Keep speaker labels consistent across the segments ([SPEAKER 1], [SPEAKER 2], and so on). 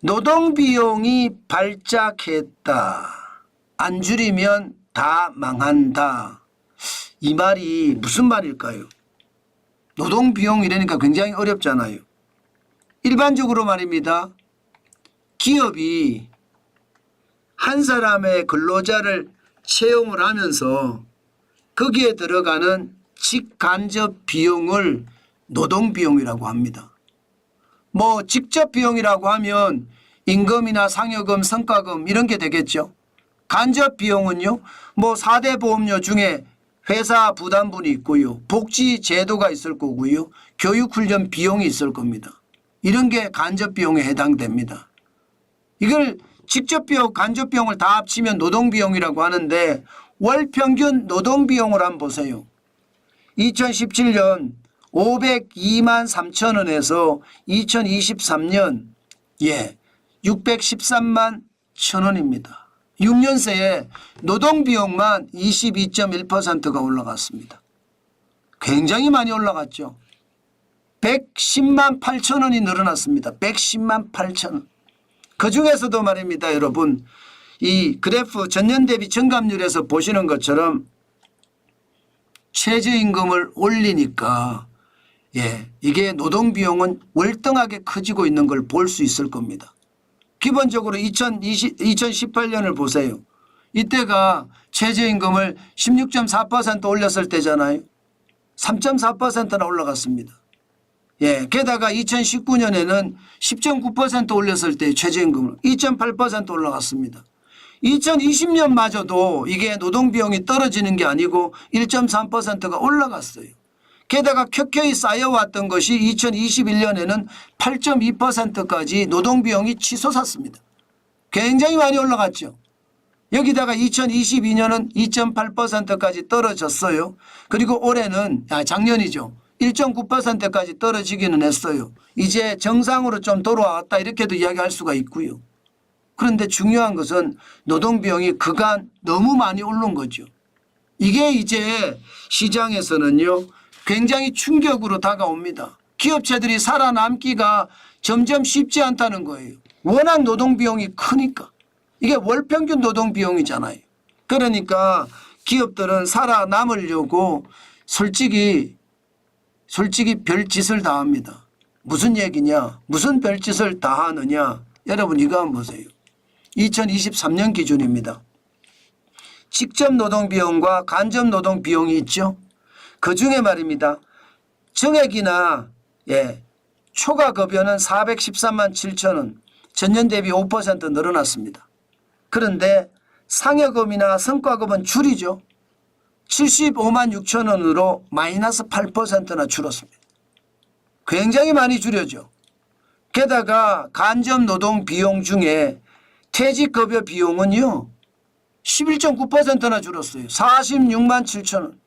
[SPEAKER 1] 노동비용이 발작했다. 안 줄이면 다 망한다. 이 말이 무슨 말일까요? 노동비용이라니까 굉장히 어렵잖아요. 일반적으로 말입니다. 기업이 한 사람의 근로자를 채용을 하면서 거기에 들어가는 직간접 비용을 노동비용이라고 합니다. 뭐 직접 비용이라고 하면 임금이나 상여금, 성과금 이런 게 되겠죠. 간접 비용은요. 뭐 4대 보험료 중에 회사 부담분이 있고요. 복지 제도가 있을 거고요. 교육훈련 비용이 있을 겁니다. 이런 게 간접 비용에 해당됩니다. 이걸 직접 비용, 간접 비용을 다 합치면 노동비용이라고 하는데 월 평균 노동비용을 한번 보세요. 2017년 502만 3천 원에서 2023년 613만 1천 원입니다. 6년 새에 노동비용만 22.1%가 올라갔습니다. 굉장히 많이 올라갔죠. 110만 8천 원이 늘어났습니다. 110만 8천 원. 그중에서도 말입니다. 여러분 이 그래프 전년 대비 증감률에서 보시는 것처럼 최저임금을 올리니까 이게 노동비용은 월등하게 커지고 있는 걸 볼 수 있을 겁니다. 기본적으로 2018년을 보세요. 이때가 최저임금을 16.4% 올렸을 때잖아요. 3.4%나 올라갔습니다. 게다가 2019년에는 10.9% 올렸을 때 최저임금을 2.8% 올라갔습니다. 2020년마저도 이게 노동비용이 떨어지는 게 아니고 1.3%가 올라갔어요. 게다가 켜켜이 쌓여왔던 것이 2021년에는 8.2%까지 노동비용이 치솟았습니다. 굉장히 많이 올라갔죠. 여기다가 2022년은 2.8%까지 떨어졌어요. 그리고 올해는 작년이죠. 1.9%까지 떨어지기는 했어요. 이제 정상으로 좀 돌아왔다 이렇게도 이야기할 수가 있고요. 그런데 중요한 것은 노동비용이 그간 너무 많이 오른 거죠. 이게 이제 시장에서는요 굉장히 충격으로 다가옵니다. 기업체들이 살아남기가 점점 쉽지 않다는 거예요. 워낙 노동비용이 크니까. 이게 월평균 노동비용이잖아요. 그러니까 기업들은 살아남으려고 솔직히 별짓을 다 합니다. 무슨 얘기냐? 무슨 별짓을 다 하느냐? 여러분 이거 한번 보세요. 2023년 기준입니다. 직접 노동비용과 간접 노동비용이 있죠. 그중에 말입니다. 정액이나 초과급여는 413만 7천 원, 전년 대비 5% 늘어났습니다. 그런데 상여금이나 성과급은 줄이죠. 75만 6천 원으로 마이너스 8%나 줄었습니다. 굉장히 많이 줄여죠. 게다가 간접 노동 비용 중에 퇴직급여 비용은요 11.9%나 줄었어요. 46만 7천 원.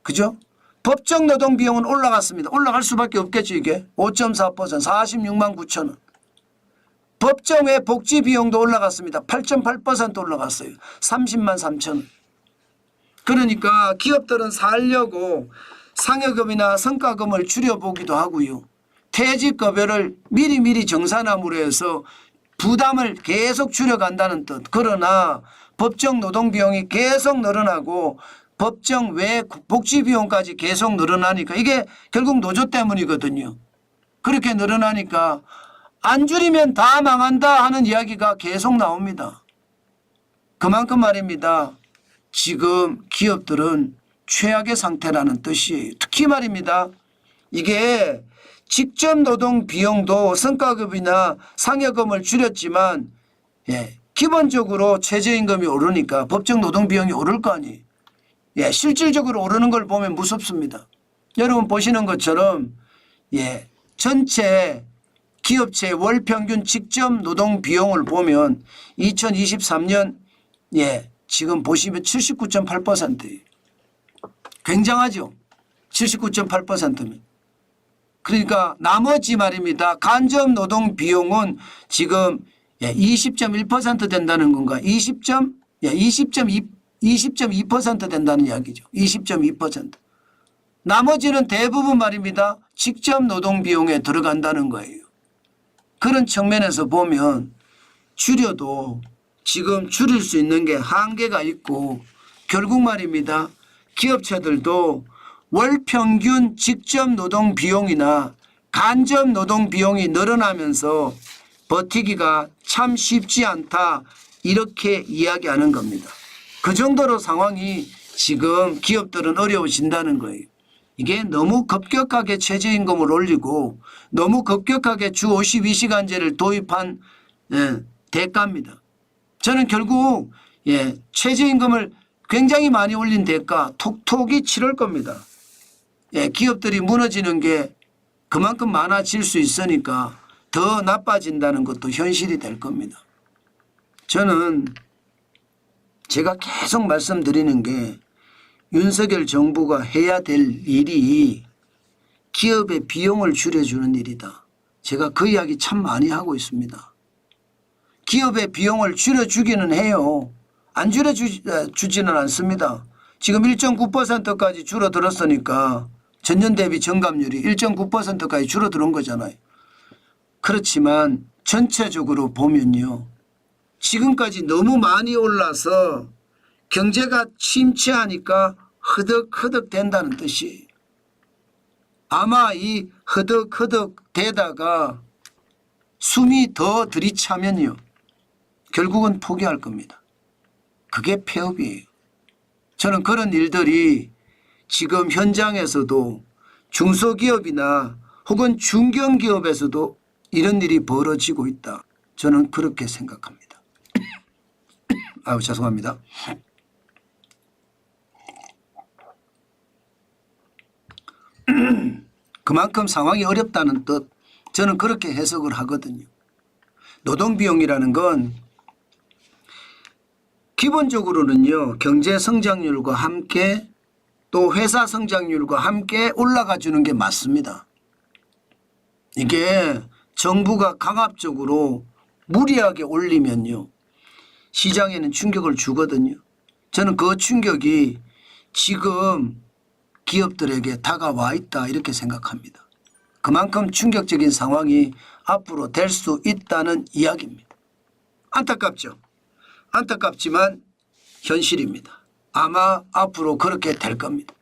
[SPEAKER 1] 그죠? 법정 노동 비용은 올라갔습니다. 올라갈 수밖에 없겠죠. 이게 5.4% 46만 9천 원. 법정 외 복지 비용도 올라갔습니다. 8.8% 올라갔어요. 30만 3천 원. 그러니까 기업들은 살려고 상여금이나 성과금을 줄여보기도 하고요. 퇴직급여를 미리미리 정산함으로 해서 부담을 계속 줄여간다는 뜻. 그러나 법정 노동비용이 계속 늘어나고 법정 외 복지비용까지 계속 늘어나니까 이게 결국 노조 때문이거든요. 그렇게 늘어나니까 안 줄이면 다 망한다 하는 이야기가 계속 나옵니다. 그만큼 말입니다. 지금 기업들은 최악의 상태라는 뜻이에요. 특히 말입니다. 이게 직접 노동 비용도 성과급이나 상여금을 줄였지만 기본적으로 최저임금이 오르니까 법정 노동 비용이 오를 거 아니에요. 실질적으로 오르는 걸 보면 무섭습니다. 여러분 보시는 것처럼 전체 기업체 월 평균 직접 노동 비용을 보면 2023년 지금 보시면 79.8%예요. 굉장하죠. 79.8%면. 그러니까 나머지 말입니다. 간접 노동 비용은 지금 20.1% 된다는 건가? 20.2% 된다는 이야기죠. 20.2%. 나머지는 대부분 말입니다. 직접 노동 비용에 들어간다는 거예요. 그런 측면에서 보면 줄여도 지금 줄일 수 있는 게 한계가 있고 결국 말입니다. 기업체들도 월 평균 직접 노동 비용이나 간접 노동 비용이 늘어나면서 버티기가 참 쉽지 않다 이렇게 이야기하는 겁니다. 그 정도로 상황이 지금 기업들은 어려워진다는 거예요. 이게 너무 급격하게 최저임금을 올리고 너무 급격하게 주 52시간제를 도입한 대가입니다. 저는 결국 최저임금을 굉장히 많이 올린 대가 톡톡이 치를 겁니다. 기업들이 무너지는 게 그만큼 많아질 수 있으니까 더 나빠진다는 것도 현실이 될 겁니다. 저는 제가 계속 말씀드리는 게 윤석열 정부가 해야 될 일이 기업의 비용을 줄여주는 일이다. 제가 그 이야기 참 많이 하고 있습니다. 기업의 비용을 줄여주기는 해요. 안 줄여주지는 않습니다. 지금 1.9%까지 줄어들었으니까 전년 대비 정감률이 1.9%까지 줄어드는 거잖아요. 그렇지만 전체적으로 보면요. 지금까지 너무 많이 올라서 경제가 침체하니까 허덕허덕 된다는 뜻이에요. 아마 이 허덕허덕 되다가 숨이 더 들이차면요. 결국은 포기할 겁니다. 그게 폐업이에요. 저는 그런 일들이 지금 현장에서도 중소기업이나 혹은 중견기업에서도 이런 일이 벌어지고 있다. 저는 그렇게 생각합니다. 아유, 죄송합니다. 그만큼 상황이 어렵다는 뜻, 저는 그렇게 해석을 하거든요. 노동비용이라는 건 기본적으로는요, 경제 성장률과 함께 또 회사 성장률과 함께 올라가 주는 게 맞습니다. 이게 정부가 강압적으로 무리하게 올리면요, 시장에는 충격을 주거든요. 저는 그 충격이 지금 기업들에게 다가와 있다 이렇게 생각합니다. 그만큼 충격적인 상황이 앞으로 될 수 있다는 이야기입니다. 안타깝죠. 안타깝지만 현실입니다. 아마 앞으로 그렇게 될 겁니다.